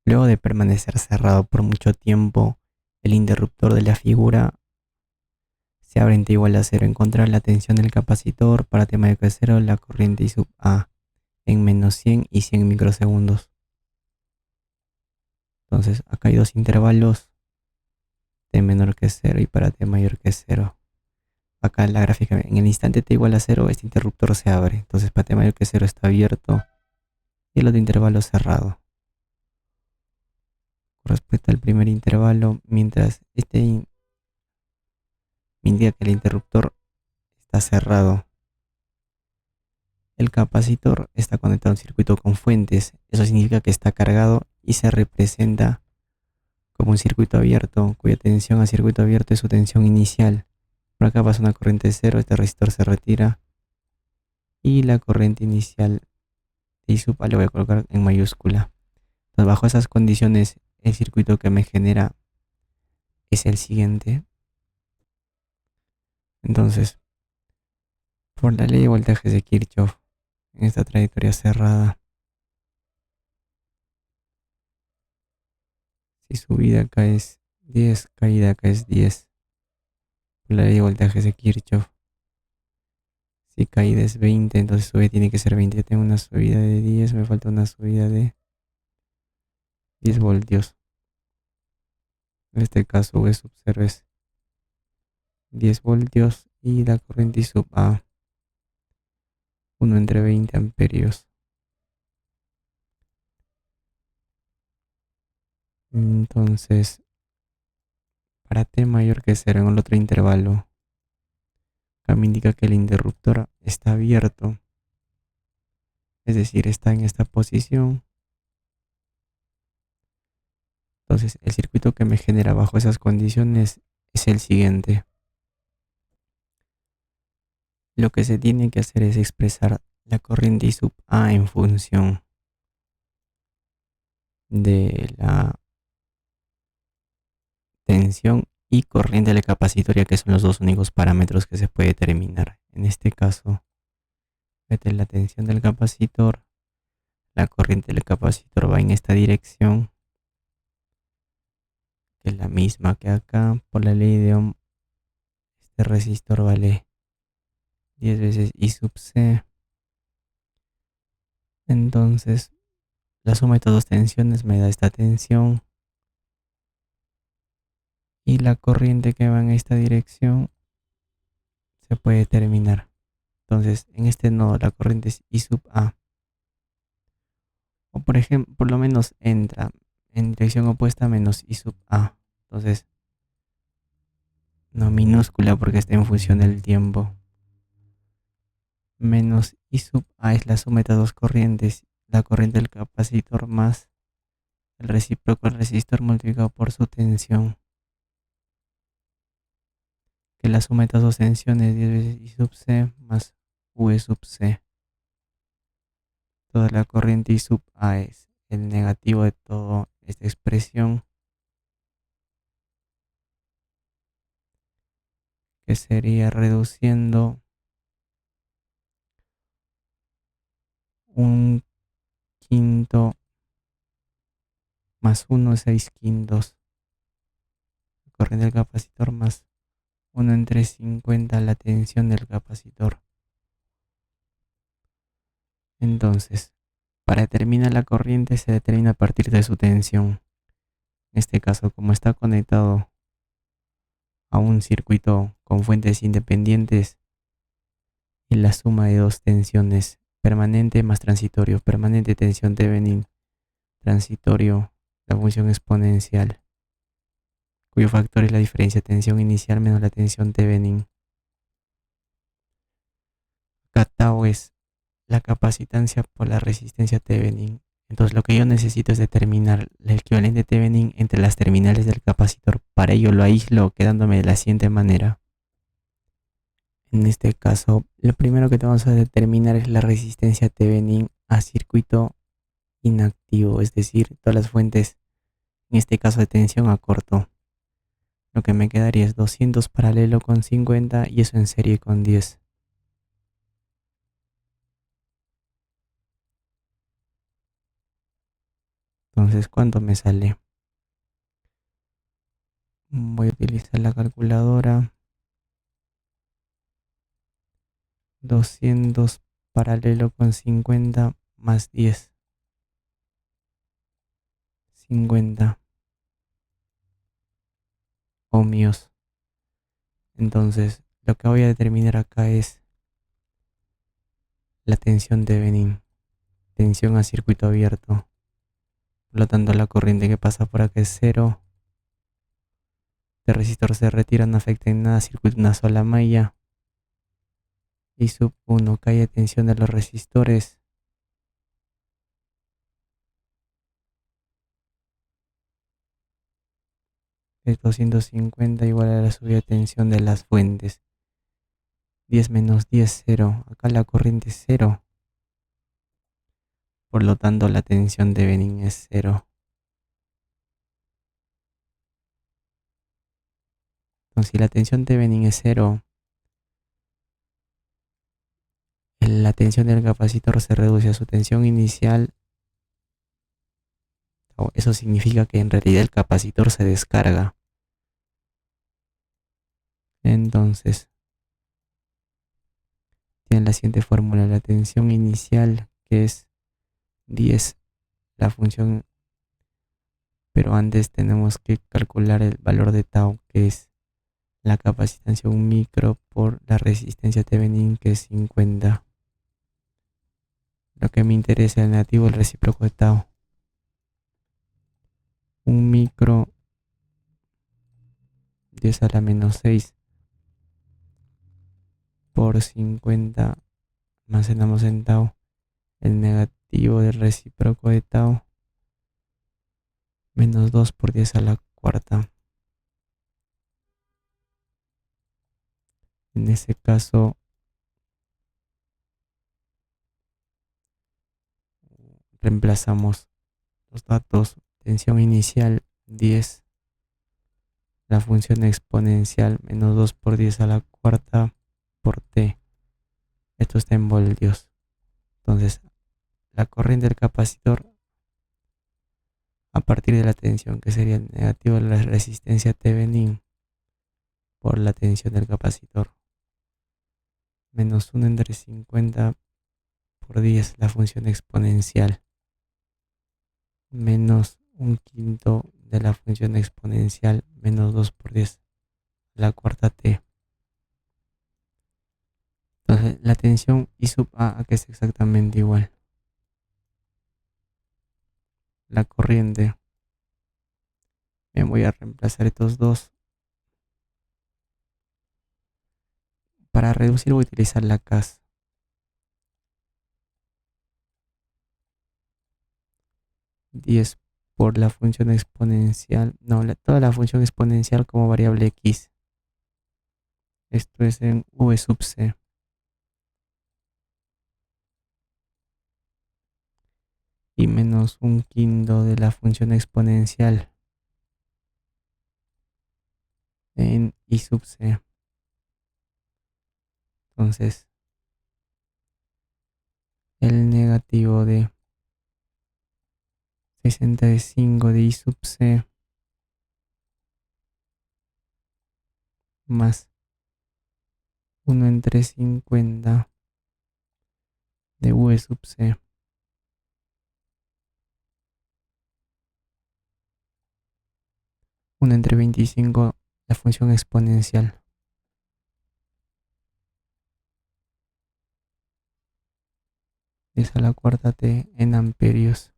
Luego de permanecer cerrado por mucho tiempo, el interruptor de la figura se abre en T igual a cero. Encontrar la tensión del capacitor para T mayor que cero, la corriente I sub A en menos 100 y 100 microsegundos. Entonces acá hay dos intervalos, T menor que cero y para T mayor que cero. Acá en la gráfica, en el instante T igual a cero, este interruptor se abre. Entonces para T mayor que cero está abierto y el otro intervalo cerrado. Con respecto al primer intervalo, mientras me indica que el interruptor está cerrado, el capacitor está conectado a un circuito con fuentes. Eso significa que está cargado y se representa como un circuito abierto, cuya tensión a circuito abierto es su tensión inicial. Por acá pasa una corriente cero, este resistor se retira y la corriente inicial de I sub A le voy a colocar en mayúscula. Entonces, bajo esas condiciones, el circuito que me genera es el siguiente. Entonces, por la ley de voltajes de Kirchhoff, en esta trayectoria cerrada, si subida acá es 10, caída acá es 10. Por la ley de voltajes de Kirchhoff, si caída es 20, entonces subida tiene que ser 20. Yo tengo una subida de 10, me falta una subida de 10 voltios. En este caso V sub 0 es 10 voltios y la corriente I sub A 1 entre 20 amperios. Entonces, para T mayor que cero en el otro intervalo, acá me indica que el interruptor está abierto, es decir, está en esta posición. Entonces, el circuito que me genera bajo esas condiciones es el siguiente. Lo que se tiene que hacer es expresar la corriente I sub A en función de la tensión y corriente de la capacitoria, que son los dos únicos parámetros que se puede determinar. En este caso, mete la tensión del capacitor, la corriente del capacitor va en esta dirección, que es la misma que acá. Por la ley de Ohm, este resistor vale 10 veces I sub C. Entonces, la suma de estas dos tensiones me da esta tensión y la corriente que va en esta dirección se puede determinar. Entonces, en este nodo la corriente es I sub A. O por ejemplo, por lo menos entra en dirección opuesta menos I sub A. Entonces, no minúscula porque está en función del tiempo. Menos I sub A es la suma de estas dos corrientes. La corriente del capacitor más el recíproco del resistor multiplicado por su tensión. Que la suma de estas dos tensiones 10 veces I sub C más V sub C. Toda la corriente I sub A es el negativo de toda esta expresión, que sería reduciendo un quinto más 1 6 quintos. La corriente del capacitor más 1 entre 50 la tensión del capacitor. Entonces, para determinar la corriente se determina a partir de su tensión. En este caso, como está conectado a un circuito con fuentes independientes, y la suma de dos tensiones, permanente más transitorio, permanente tensión Thevenin, transitorio la función exponencial, cuyo factor es la diferencia de tensión inicial menos la tensión Thevenin. Acá tau es la capacitancia por la resistencia Thevenin. Entonces lo que yo necesito es determinar el equivalente Thevenin entre las terminales del capacitor. Para ello lo aíslo quedándome de la siguiente manera. En este caso, lo primero que vamos a determinar es la resistencia Thevenin a circuito inactivo, es decir, todas las fuentes, en este caso de tensión a corto. Lo que me quedaría es 200 paralelo con 50 y eso en serie con 10. Entonces, ¿cuánto me sale? Voy a utilizar la calculadora. 200 paralelo con 50 más 10. 50 ohmios. Entonces, lo que voy a determinar acá es la tensión de Thevenin. Tensión a circuito abierto. Por lo tanto, la corriente que pasa por acá es cero. El resistor se retira, no afecta en nada, circuito una sola malla. Y sub 1, calle de tensión de los resistores. Es 250 igual a la subida de tensión de las fuentes. 10 menos 10, 0. Acá la corriente es 0. Por lo tanto, la tensión de Thevenin es 0. Entonces, si la tensión de Thevenin es 0, la tensión del capacitor se reduce a su tensión inicial. Eso significa que en realidad el capacitor se descarga. Entonces, tiene la siguiente fórmula: la tensión inicial, que es 10, la función, pero antes tenemos que calcular el valor de tau, que es la capacitancia 1 micro por la resistencia Thevenin, que es 50. Lo que me interesa es el negativo, el recíproco de tau. 1 micro 10 a la menos 6 por 50, almacenamos en tau. El negativo del recíproco de tau, menos 2 por 10 a la cuarta. En ese caso, reemplazamos los datos: tensión inicial 10, la función exponencial menos 2 por 10 a la cuarta por t. Esto está en voltios. Entonces, la corriente del capacitor a partir de la tensión, que sería el negativo de la resistencia Thevenin por la tensión del capacitor, menos 1 entre 50 por 10, la función exponencial, menos un quinto de la función exponencial, menos 2 por 10 a la cuarta t. Entonces, la tensión I sub A, que es exactamente igual. La corriente, me voy a reemplazar estos dos. Para reducir voy a utilizar la CAS. 10 por la función exponencial, no, toda la función exponencial como variable x. Esto es en v sub c. Y menos un quinto de la función exponencial en i sub c. Entonces, el negativo de 65 de i sub c más 1 entre 50 de v sub c, 1 entre 25 la función exponencial. Es a la cuarta t en amperios.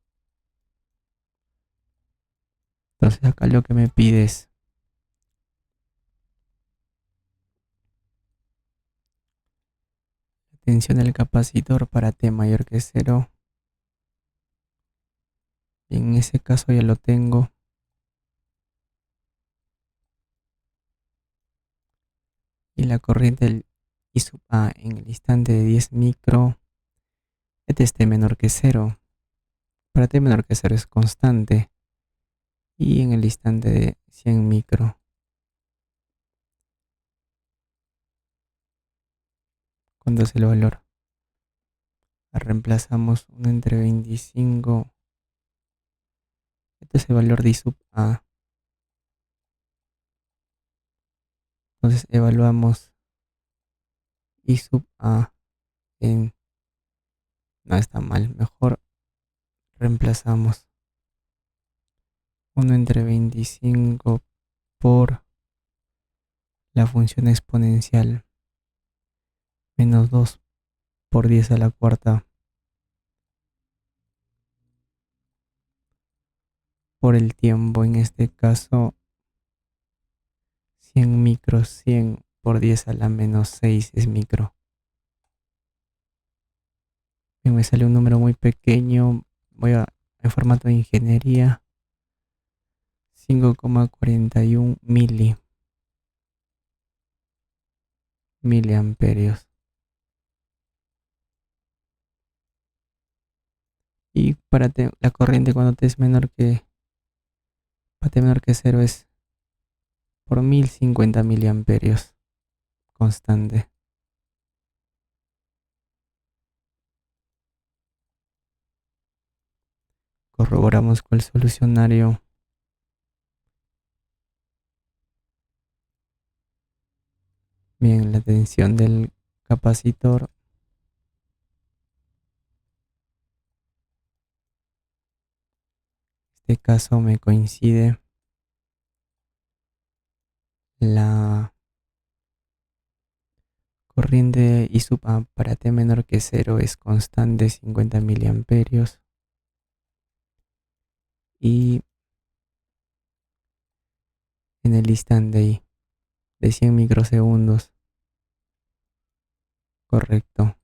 Entonces acá lo que me pide es la tensión del capacitor para t mayor que 0. Y en ese caso ya lo tengo. Y la corriente del I sub A en el instante de 10 micro, este es t menor que 0. Para t menor que 0 es constante. Y en el instante de 100 micro, ¿cuánto es el valor? Reemplazamos 1 entre 25 Este es el valor de I sub A. Entonces evaluamos I sub A en... No está mal, mejor reemplazamos 1 entre 25 por la función exponencial menos 2 por 10 a la cuarta por el tiempo, en este caso 100 micros, 100 por 10 a la menos 6 es micro. Bien, me sale un número muy pequeño, voy a en formato de ingeniería, 5,41 miliamperios. Y para la corriente cuando t es menor que, para t menor que 0 es por 1050 miliamperios constante. Corroboramos con el solucionario. Bien, la tensión del capacitor en este caso me coincide la corriente I sub A para t menor que 0 es constante 50 miliamperios y en el instante de 100 microsegundos, correcto.